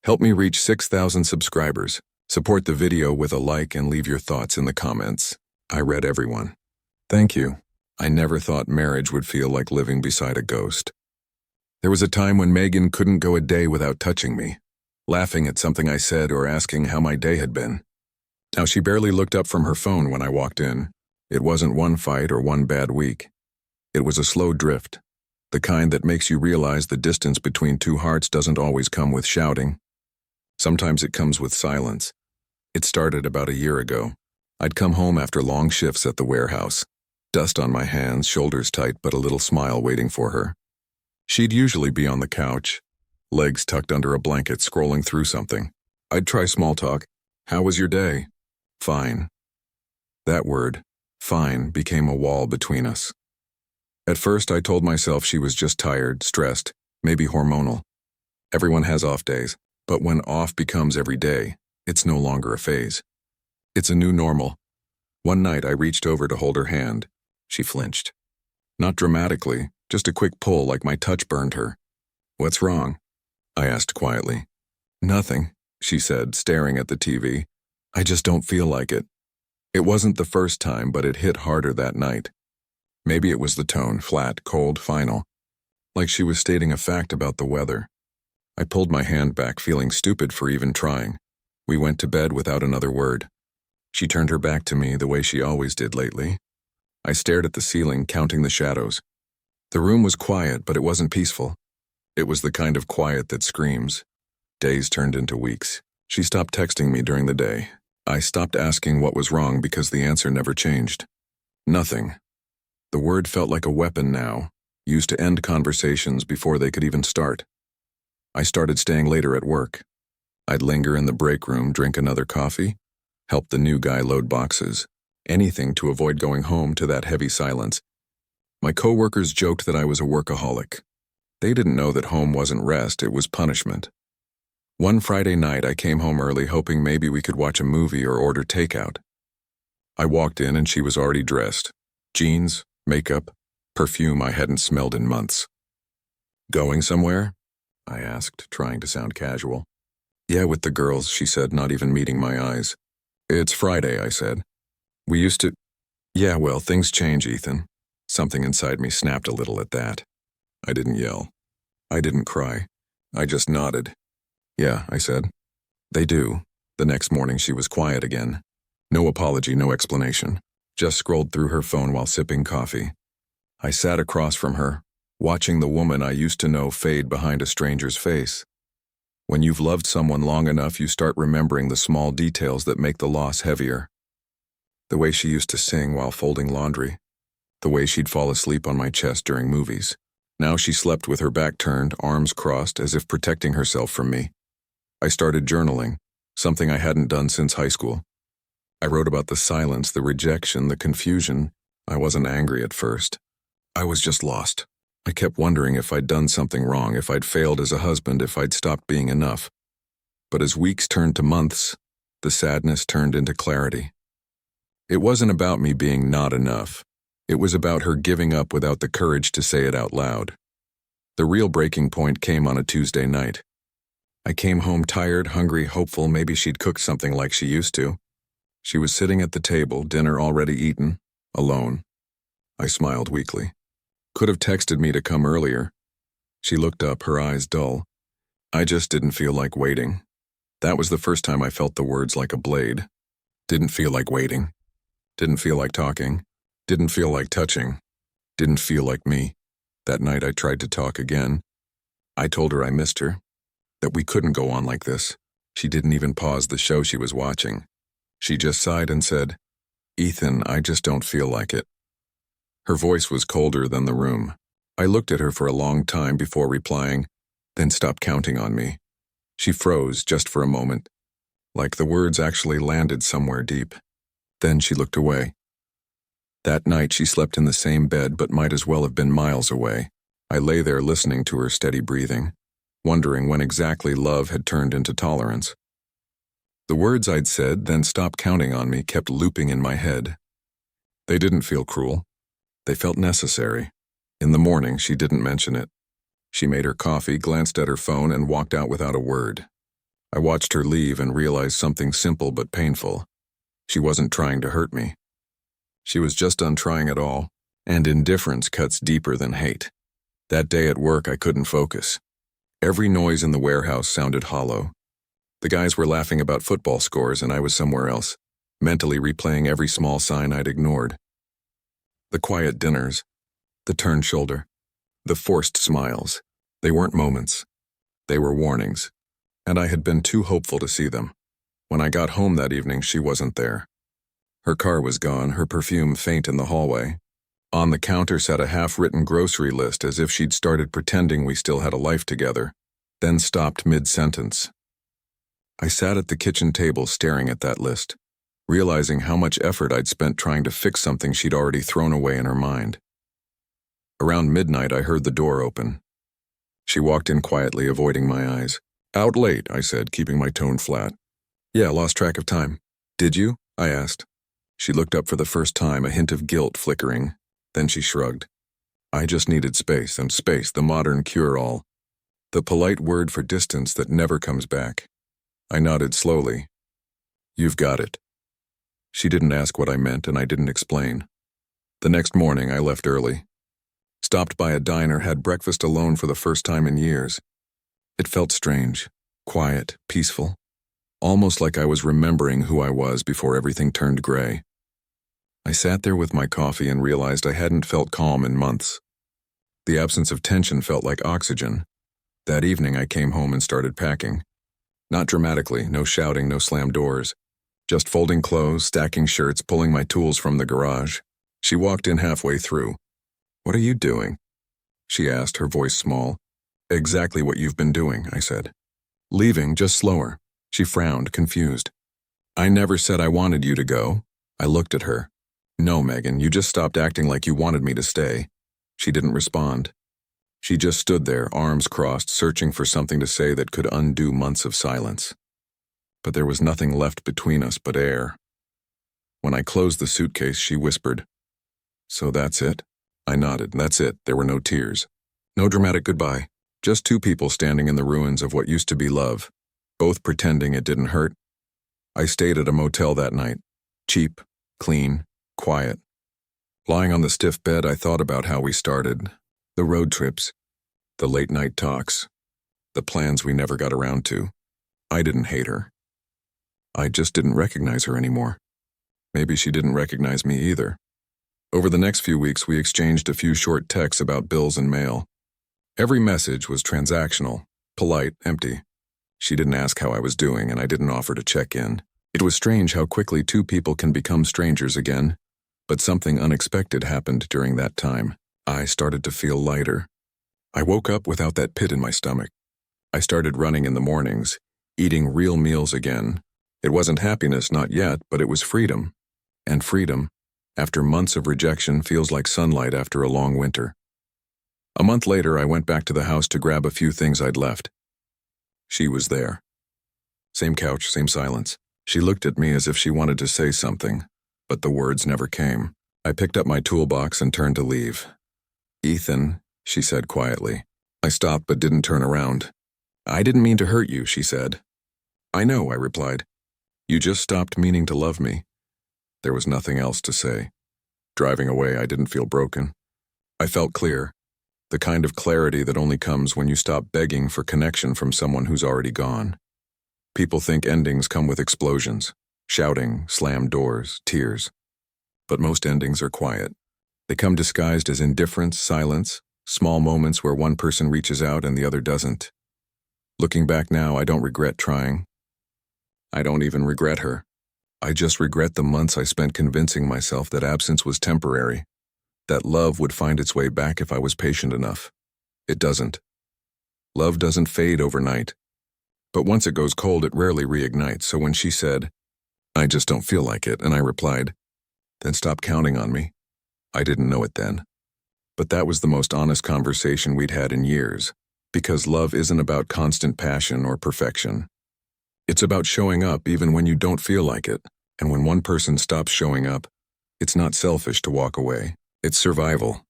Help me reach 6,000 subscribers. Support the video with a like and leave your thoughts in the comments. I read everyone. Thank you. I never thought marriage would feel like living beside a ghost. There was a time when Megan couldn't go a day without touching me, laughing at something I said or asking how my day had been. Now she barely looked up from her phone when I walked in. It wasn't one fight or one bad week. It was a slow drift, the kind that makes you realize the distance between two hearts doesn't always come with shouting. Sometimes it comes with silence. It started about a year ago. I'd come home after long shifts at the warehouse, dust on my hands, shoulders tight, but a little smile waiting for her. She'd usually be on the couch, legs tucked under a blanket, scrolling through something. I'd try small talk. How was your day? Fine. That word, fine, became a wall between us. At first, I told myself she was just tired, stressed, maybe hormonal. Everyone has off days, but when off becomes every day, it's no longer a phase. It's a new normal. One night, I reached over to hold her hand. She flinched. Not dramatically, just a quick pull like my touch burned her. What's wrong? I asked quietly. Nothing, she said, staring at the TV. I just don't feel like it. It wasn't the first time, but it hit harder that night. Maybe it was the tone, flat, cold, final. Like she was stating a fact about the weather. I pulled my hand back, feeling stupid for even trying. We went to bed without another word. She turned her back to me the way she always did lately. I stared at the ceiling, counting the shadows. The room was quiet, but it wasn't peaceful. It was the kind of quiet that screams. Days turned into weeks. She stopped texting me during the day. I stopped asking what was wrong because the answer never changed. Nothing. The word felt like a weapon now, used to end conversations before they could even start. I started staying later at work. I'd linger in the break room, drink another coffee, help the new guy load boxes, anything to avoid going home to that heavy silence. My coworkers joked that I was a workaholic. They didn't know that home wasn't rest, it was punishment. One Friday night, I came home early, hoping maybe we could watch a movie or order takeout. I walked in and she was already dressed. Jeans, makeup, perfume I hadn't smelled in months. Going somewhere? I asked, trying to sound casual. Yeah, with the girls, she said, not even meeting my eyes. It's Friday, I said. We used to... Yeah, well, things change, Ethan. Something inside me snapped a little at that. I didn't yell. I didn't cry. I just nodded. Yeah, I said. They do. The next morning she was quiet again. No apology, no explanation. Just scrolled through her phone while sipping coffee. I sat across from her, watching the woman I used to know fade behind a stranger's face. When you've loved someone long enough, you start remembering the small details that make the loss heavier. The way she used to sing while folding laundry. The way she'd fall asleep on my chest during movies. Now she slept with her back turned, arms crossed, as if protecting herself from me. I started journaling, something I hadn't done since high school. I wrote about the silence, the rejection, the confusion. I wasn't angry at first. I was just lost. I kept wondering if I'd done something wrong, if I'd failed as a husband, if I'd stopped being enough. But as weeks turned to months, the sadness turned into clarity. It wasn't about me being not enough. It was about her giving up without the courage to say it out loud. The real breaking point came on a Tuesday night. I came home tired, hungry, hopeful maybe she'd cook something like she used to. She was sitting at the table, dinner already eaten, alone. I smiled weakly. Could have texted me to come earlier. She looked up, her eyes dull. I just didn't feel like waiting. That was the first time I felt the words like a blade. Didn't feel like waiting. Didn't feel like talking. Didn't feel like touching. Didn't feel like me. That night I tried to talk again. I told her I missed her, that we couldn't go on like this. She didn't even pause the show she was watching. She just sighed and said, Ethan, I just don't feel like it. Her voice was colder than the room. I looked at her for a long time before replying, then stopped counting on me. She froze just for a moment, like the words actually landed somewhere deep. Then she looked away. That night she slept in the same bed but might as well have been miles away. I lay there listening to her steady breathing, wondering when exactly love had turned into tolerance. The words I'd said, then stopped counting on me, kept looping in my head. They didn't feel cruel. They felt necessary. In the morning, she didn't mention it. She made her coffee, glanced at her phone, and walked out without a word. I watched her leave and realized something simple but painful. She wasn't trying to hurt me. She was just untrying at all, and indifference cuts deeper than hate. That day at work, I couldn't focus. Every noise in the warehouse sounded hollow. The guys were laughing about football scores and I was somewhere else, mentally replaying every small sign I'd ignored. The quiet dinners, the turned shoulder, the forced smiles. They weren't moments. They were warnings, and I had been too hopeful to see them. When I got home that evening, she wasn't there. Her car was gone, her perfume faint in the hallway. On the counter sat a half-written grocery list as if she'd started pretending we still had a life together, then stopped mid-sentence. I sat at the kitchen table staring at that list, realizing how much effort I'd spent trying to fix something she'd already thrown away in her mind. Around midnight, I heard the door open. She walked in quietly, avoiding my eyes. "Out late," I said, keeping my tone flat. "Yeah, lost track of time." "Did you?" I asked. She looked up for the first time, a hint of guilt flickering. Then she shrugged. "I just needed space, and space, the modern cure-all. The polite word for distance that never comes back." I nodded slowly. "You've got it." She didn't ask what I meant, and I didn't explain. The next morning, I left early. Stopped by a diner, had breakfast alone for the first time in years. It felt strange, quiet, peaceful, almost like I was remembering who I was before everything turned gray. I sat there with my coffee and realized I hadn't felt calm in months. The absence of tension felt like oxygen. That evening, I came home and started packing. Not dramatically, no shouting, no slammed doors. Just folding clothes, stacking shirts, pulling my tools from the garage. She walked in halfway through. "What are you doing?" she asked, her voice small. "Exactly what you've been doing," I said. "Leaving, just slower." She frowned, confused. "I never said I wanted you to go." I looked at her. "No, Megan, you just stopped acting like you wanted me to stay." She didn't respond. She just stood there, arms crossed, searching for something to say that could undo months of silence. But there was nothing left between us but air. When I closed the suitcase, she whispered, "So that's it?" I nodded. "That's it." There were no tears. No dramatic goodbye. Just two people standing in the ruins of what used to be love, both pretending it didn't hurt. I stayed at a motel that night. Cheap, clean, quiet. Lying on the stiff bed, I thought about how we started. The road trips. The late-night talks. The plans we never got around to. I didn't hate her. I just didn't recognize her anymore. Maybe she didn't recognize me either. Over the next few weeks, we exchanged a few short texts about bills and mail. Every message was transactional, polite, empty. She didn't ask how I was doing, and I didn't offer to check in. It was strange how quickly two people can become strangers again, but something unexpected happened during that time. I started to feel lighter. I woke up without that pit in my stomach. I started running in the mornings, eating real meals again. It wasn't happiness, not yet, but it was freedom. And freedom, after months of rejection, feels like sunlight after a long winter. A month later, I went back to the house to grab a few things I'd left. She was there. Same couch, same silence. She looked at me as if she wanted to say something, but the words never came. I picked up my toolbox and turned to leave. "Ethan," she said quietly. I stopped but didn't turn around. "I didn't mean to hurt you," she said. "I know," I replied. "You just stopped meaning to love me." There was nothing else to say. Driving away, I didn't feel broken. I felt clear. The kind of clarity that only comes when you stop begging for connection from someone who's already gone. People think endings come with explosions, shouting, slammed doors, tears. But most endings are quiet. They come disguised as indifference, silence, small moments where one person reaches out and the other doesn't. Looking back now, I don't regret trying. I don't even regret her. I just regret the months I spent convincing myself that absence was temporary, that love would find its way back if I was patient enough. It doesn't. Love doesn't fade overnight. But once it goes cold, it rarely reignites. So when she said, "I just don't feel like it," and I replied, "Then stop counting on me," I didn't know it then. But that was the most honest conversation we'd had in years, because love isn't about constant passion or perfection. It's about showing up even when you don't feel like it, and when one person stops showing up, it's not selfish to walk away. It's survival.